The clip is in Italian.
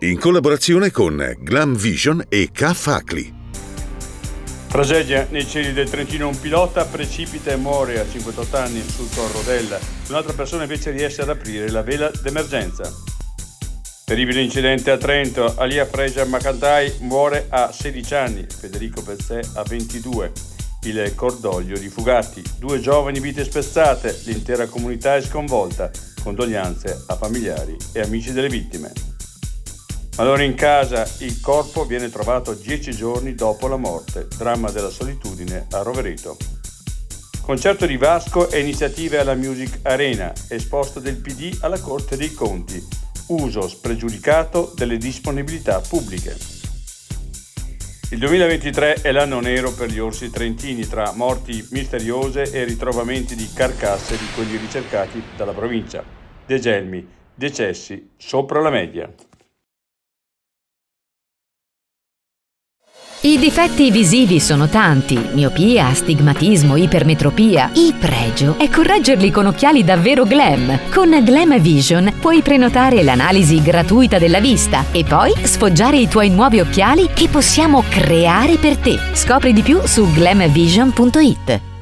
in collaborazione con Glam Vision e K-Facli. Tragedia nei cieli del Trentino, un pilota precipita e muore a 58 anni sul Tor Rodella. Un'altra persona invece riesce ad aprire la vela d'emergenza. Terribile incidente a Trento, Alia Freja Macantai muore a 16 anni, Federico Pezzè a 22. Il cordoglio di Fugatti, 2 giovani vite spezzate, l'intera comunità è sconvolta. Condoglianze a familiari e amici delle vittime. Malore in casa, il corpo viene trovato 10 giorni dopo la morte, dramma della solitudine a Rovereto. Concerto di Vasco e iniziative alla Music Arena, esposto del PD alla Corte dei Conti, uso spregiudicato delle disponibilità pubbliche. Il 2023 è l'anno nero per gli orsi trentini, tra morti misteriose e ritrovamenti di carcasse di quelli ricercati dalla provincia. De Gelmi, decessi sopra la media. I difetti visivi sono tanti: miopia, astigmatismo, ipermetropia. Il pregio è correggerli con occhiali davvero glam. Con Glam Vision puoi prenotare l'analisi gratuita della vista e poi sfoggiare i tuoi nuovi occhiali che possiamo creare per te. Scopri di più su glamvision.it.